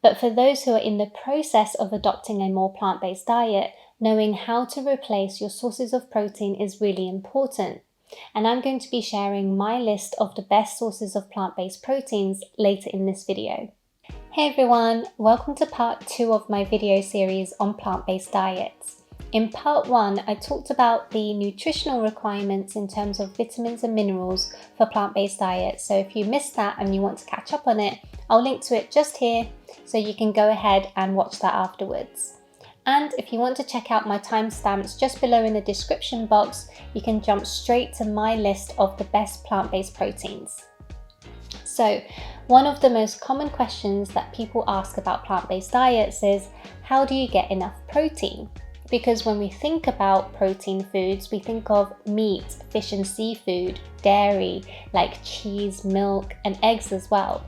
But for those who are in the process of adopting a more plant-based diet, knowing how to replace your sources of protein is really important. And I'm going to be sharing my list of the best sources of plant-based proteins later in this video. Hey everyone, welcome to part 2 of my video series on plant-based diets. In part 1, I talked about the nutritional requirements in terms of vitamins and minerals for plant-based diets. So if you missed that and you want to catch up on it, I'll link to it just here so you can go ahead and watch that afterwards. And if you want to check out my timestamps just below in the description box, you can jump straight to my list of the best plant-based proteins. So, one of the most common questions that people ask about plant-based diets is, how do you get enough protein? Because when we think about protein foods, we think of meat, fish and seafood, dairy, like cheese, milk, and eggs as well.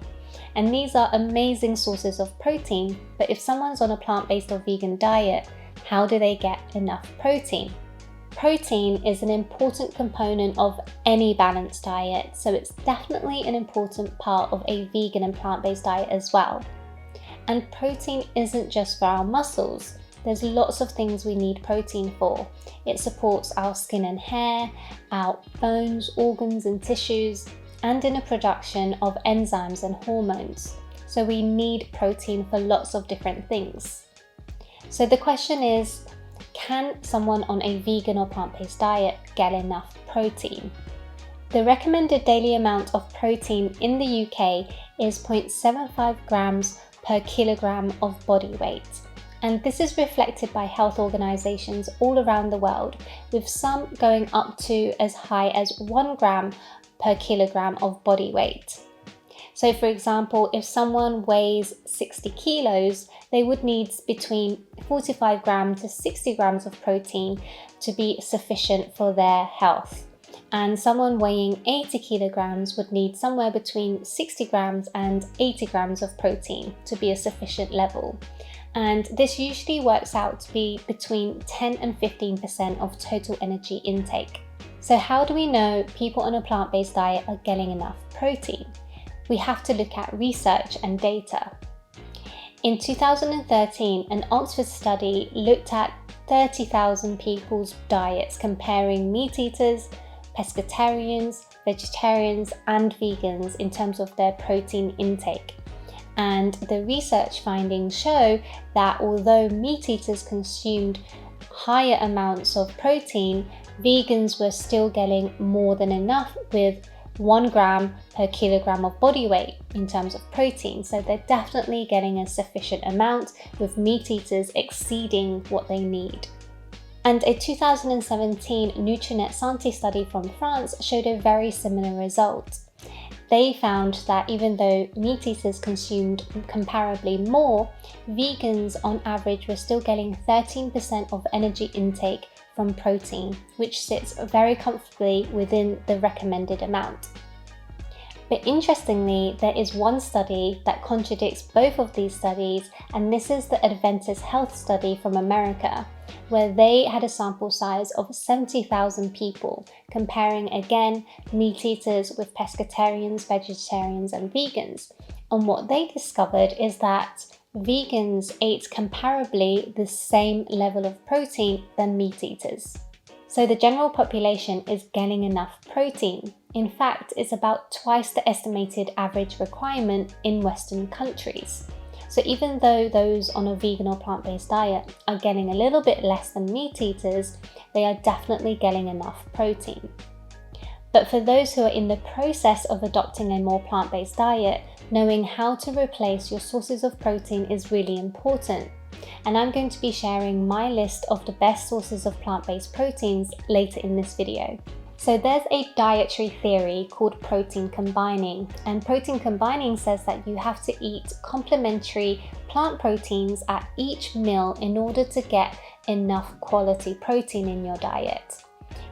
And these are amazing sources of protein, but if someone's on a plant-based or vegan diet, how do they get enough protein? Protein is an important component of any balanced diet, so it's definitely an important part of a vegan and plant-based diet as well. And protein isn't just for our muscles. There's lots of things we need protein for. It supports our skin and hair, our bones, organs and tissues, and in the production of enzymes and hormones. So we need protein for lots of different things. So the question is, can someone on a vegan or plant-based diet get enough protein? The recommended daily amount of protein in the UK is 0.75 grams per kilogram of body weight. And this is reflected by health organisations all around the world, with some going up to as high as 1 gram per kilogram of body weight. So for example, if someone weighs 60 kilos, they would need between 45 grams to 60 grams of protein to be sufficient for their health. And someone weighing 80 kilograms would need somewhere between 60 grams and 80 grams of protein to be a sufficient level. And this usually works out to be between 10 and 15% of total energy intake. So how do we know people on a plant-based diet are getting enough protein? We have to look at research and data. In 2013, an Oxford study looked at 30,000 people's diets comparing meat eaters, pescatarians, vegetarians and vegans in terms of their protein intake. And the research findings show that although meat eaters consumed higher amounts of protein, vegans were still getting more than enough with 1 gram per kilogram of body weight in terms of protein. So they're definitely getting a sufficient amount, with meat eaters exceeding what they need. And a 2017 Nutrinet Santé study from France showed a very similar result. They found that even though meat eaters consumed comparably more, vegans on average were still getting 13% of energy intake from protein, which sits very comfortably within the recommended amount. But interestingly, there is one study that contradicts both of these studies, and this is the Adventist Health Study from America, where they had a sample size of 70,000 people, comparing again meat eaters with pescatarians, vegetarians and vegans. And what they discovered is that vegans ate comparably the same level of protein than meat eaters. So the general population is getting enough protein. In fact, it's about twice the estimated average requirement in Western countries. So even though those on a vegan or plant-based diet are getting a little bit less than meat eaters, they are definitely getting enough protein. But for those who are in the process of adopting a more plant-based diet, knowing how to replace your sources of protein is really important. And I'm going to be sharing my list of the best sources of plant-based proteins later in this video. So there's a dietary theory called protein combining, and protein combining says that you have to eat complementary plant proteins at each meal in order to get enough quality protein in your diet.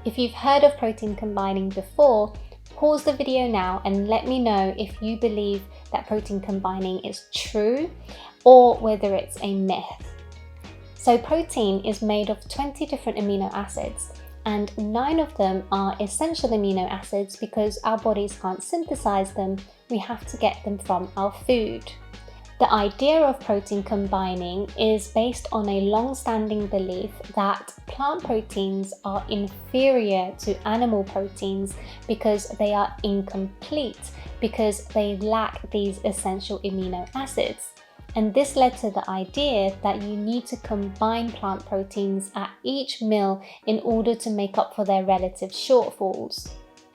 If you've heard of protein combining before, pause the video now and let me know if you believe that protein combining is true or whether it's a myth. So protein is made of 20 different amino acids, and 9 of them are essential amino acids because our bodies can't synthesize them. We have to get them from our food. The idea of protein combining is based on a long-standing belief that plant proteins are inferior to animal proteins because they are incomplete, because they lack these essential amino acids. And this led to the idea that you need to combine plant proteins at each meal in order to make up for their relative shortfalls.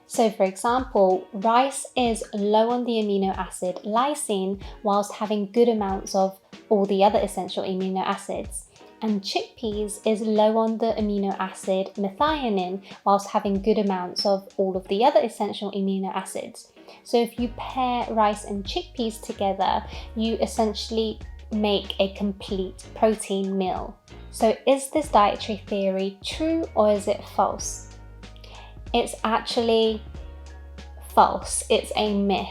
So for example, rice is low on the amino acid lysine whilst having good amounts of all the other essential amino acids. And chickpeas is low on the amino acid methionine whilst having good amounts of all of the other essential amino acids. So if you pair rice and chickpeas together, you essentially make a complete protein meal. So is this dietary theory true or is it false? It's actually false. It's a myth.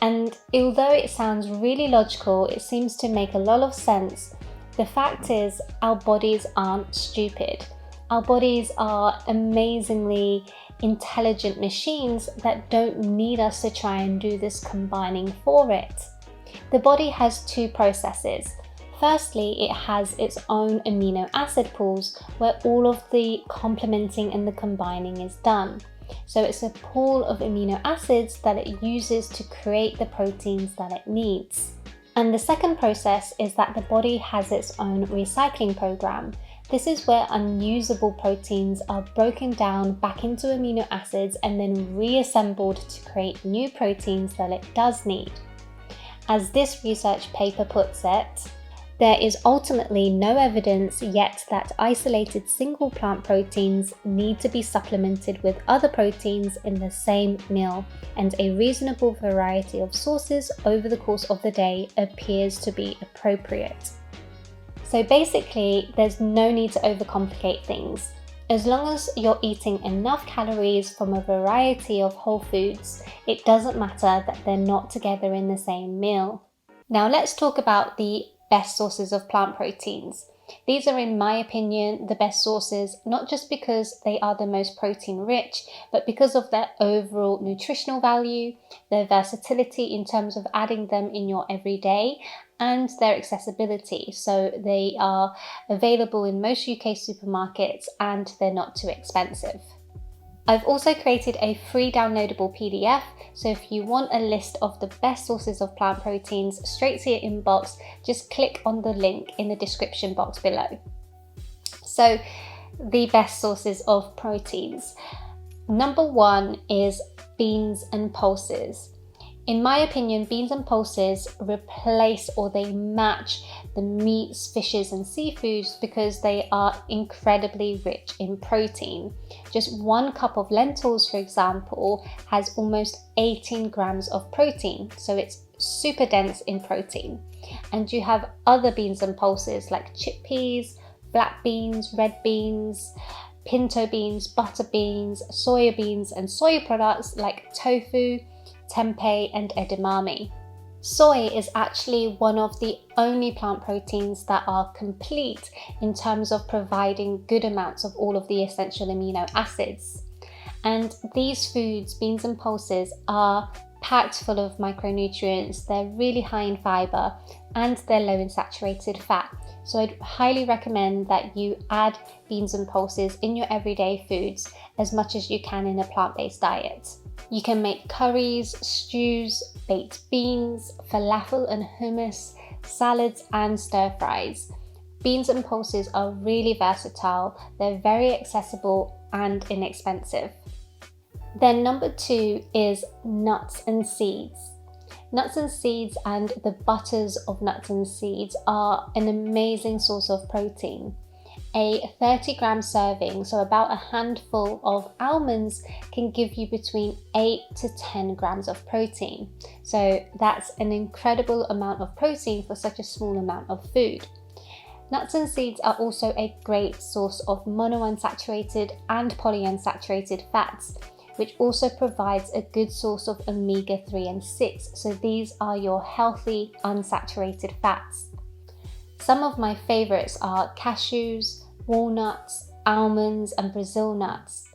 And although it sounds really logical, it seems to make a lot of sense. The fact is, our bodies aren't stupid. Our bodies are amazingly intelligent machines that don't need us to try and do this combining for it. The body has two processes. Firstly, it has its own amino acid pools where all of the complementing and the combining is done. So it's a pool of amino acids that it uses to create the proteins that it needs. And the second process is that the body has its own recycling program. This is where unusable proteins are broken down back into amino acids and then reassembled to create new proteins that it does need. As this research paper puts it, there is ultimately no evidence yet that isolated single plant proteins need to be supplemented with other proteins in the same meal, and a reasonable variety of sources over the course of the day appears to be appropriate. So basically, there's no need to overcomplicate things. As long as you're eating enough calories from a variety of whole foods, it doesn't matter that they're not together in the same meal. Now let's talk about the best sources of plant proteins. These are, in my opinion, the best sources, not just because they are the most protein rich, but because of their overall nutritional value, their versatility in terms of adding them in your everyday, and their accessibility. So they are available in most UK supermarkets and they're not too expensive. I've also created a free downloadable PDF, so if you want a list of the best sources of plant proteins straight to your inbox, just click on the link in the description box below. So, the best sources of proteins. Number one is beans and pulses. In my opinion, beans and pulses replace or they match the meats, fishes and seafoods because they are incredibly rich in protein. Just 1 cup of lentils, for example, has almost 18 grams of protein, so it's super dense in protein. And you have other beans and pulses like chickpeas, black beans, red beans, pinto beans, butter beans, soya beans and soy products like tofu, tempeh and edamame. Soy is actually one of the only plant proteins that are complete in terms of providing good amounts of all of the essential amino acids. And these foods, beans and pulses, are packed full of micronutrients. They're really high in fiber and they're low in saturated fat. So I'd highly recommend that you add beans and pulses in your everyday foods as much as you can in a plant-based diet. You can make curries, stews, baked beans, falafel and hummus, salads and stir fries. Beans and pulses are really versatile, they're very accessible and inexpensive. Then number 2 is nuts and seeds. Nuts and seeds and the butters of nuts and seeds are an amazing source of protein. A 30-gram serving, so about a handful of almonds, can give you between 8 to 10 grams of protein. So that's an incredible amount of protein for such a small amount of food. Nuts and seeds are also a great source of monounsaturated and polyunsaturated fats, which also provides a good source of omega-3 and 6. So these are your healthy unsaturated fats. Some of my favorites are cashews, walnuts, almonds and Brazil nuts.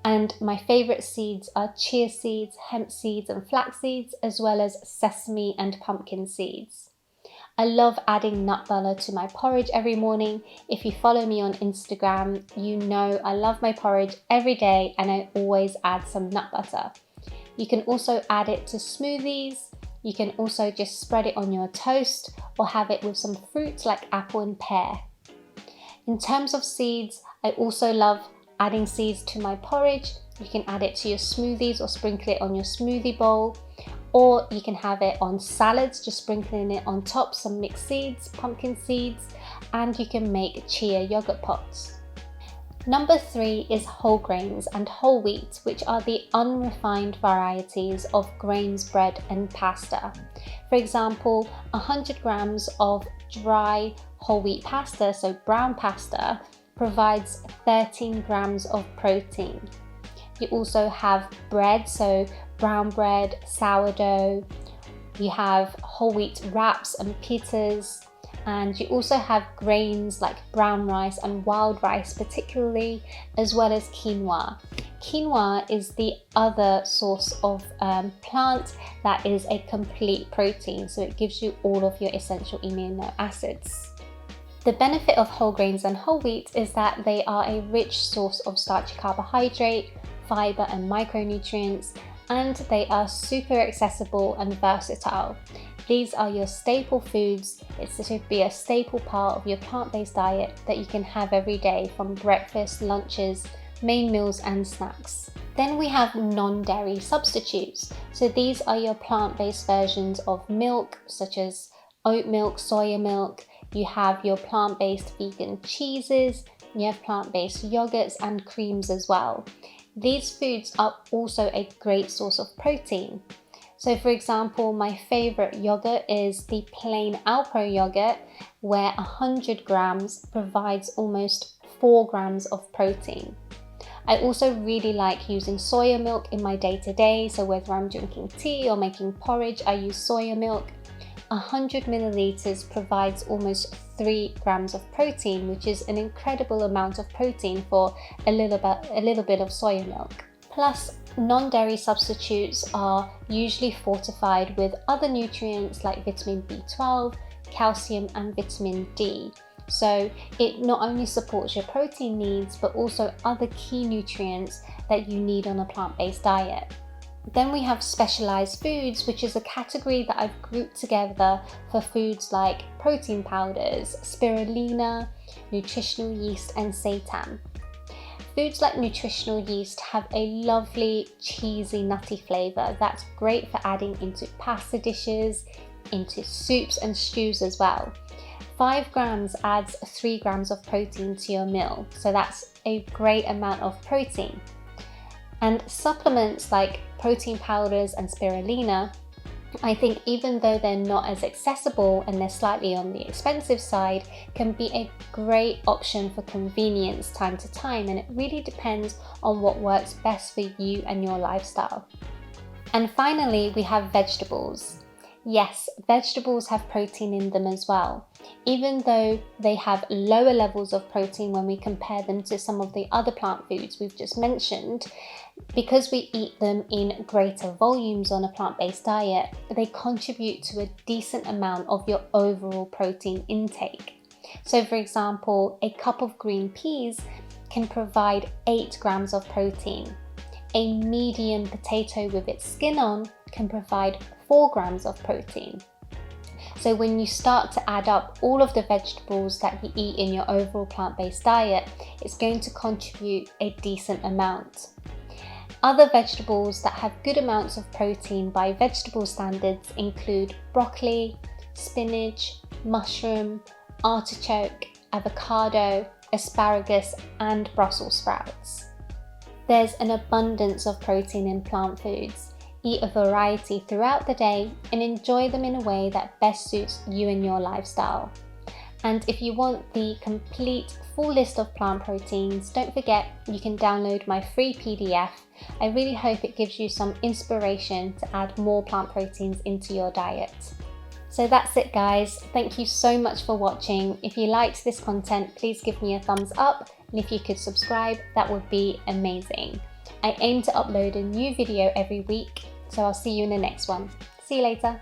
And my favorite seeds are chia seeds, hemp seeds and flax seeds, as well as sesame and pumpkin seeds. I love adding nut butter to my porridge every morning. If you follow me on Instagram, you know I love my porridge every day and I always add some nut butter. You can also add it to smoothies. You can also just spread it on your toast or have it with some fruits like apple and pear. In terms of seeds, I also love adding seeds to my porridge. You can add it to your smoothies or sprinkle it on your smoothie bowl, or you can have it on salads, just sprinkling it on top, some mixed seeds, pumpkin seeds, and you can make chia yogurt pots. Number 3 is whole grains and whole wheat, which are the unrefined varieties of grains, bread and pasta. For example, 100 grams of dry whole wheat pasta, so brown pasta, provides 13 grams of protein. You also have bread, so brown bread, sourdough. You have whole wheat wraps and pitas. And you also have grains like brown rice and wild rice particularly, as well as quinoa. Quinoa is the other source of plant that is a complete protein, so it gives you all of your essential amino acids. The benefit of whole grains and whole wheat is that they are a rich source of starchy carbohydrate, fiber and micronutrients, and they are super accessible and versatile. These are your staple foods. It should be a staple part of your plant-based diet that you can have every day from breakfast, lunches, main meals and snacks. Then we have non-dairy substitutes. So these are your plant-based versions of milk, such as oat milk, soya milk. You have your plant-based vegan cheeses, you have plant-based yogurts and creams as well. These foods are also a great source of protein. So for example, my favorite yogurt is the plain Alpro yogurt, where 100 grams provides almost 4 grams of protein. I also really like using soya milk in my day-to-day, so whether I'm drinking tea or making porridge, I use soya milk. 100 milliliters provides almost 3 grams of protein, which is an incredible amount of protein for a little bit of soya milk. Plus, non-dairy substitutes are usually fortified with other nutrients like vitamin B12, calcium and vitamin D. So it not only supports your protein needs, but also other key nutrients that you need on a plant-based diet. Then we have specialized foods, which is a category that I've grouped together for foods like protein powders, spirulina, nutritional yeast and seitan. Foods like nutritional yeast have a lovely cheesy nutty flavour that's great for adding into pasta dishes, into soups and stews as well. 5 grams adds 3 grams of protein to your meal, so that's a great amount of protein. And supplements like protein powders and spirulina, I think even though they're not as accessible and they're slightly on the expensive side, can be a great option for convenience time to time, and it really depends on what works best for you and your lifestyle. And finally, we have vegetables. Yes, vegetables have protein in them as well. Even though they have lower levels of protein when we compare them to some of the other plant foods we've just mentioned, because we eat them in greater volumes on a plant-based diet, they contribute to a decent amount of your overall protein intake. So for example, a cup of green peas can provide 8 grams of protein. A medium potato with its skin on can provide 4 grams of protein. So when you start to add up all of the vegetables that you eat in your overall plant-based diet, it's going to contribute a decent amount. Other vegetables that have good amounts of protein by vegetable standards include broccoli, spinach, mushroom, artichoke, avocado, asparagus, and Brussels sprouts. There's an abundance of protein in plant foods. Eat a variety throughout the day and enjoy them in a way that best suits you and your lifestyle. And if you want the complete full list of plant proteins, don't forget you can download my free PDF. I really hope it gives you some inspiration to add more plant proteins into your diet. So that's it guys, thank you so much for watching. If you liked this content, please give me a thumbs up, and if you could subscribe, that would be amazing. I aim to upload a new video every week, so I'll see you in the next one. See you later.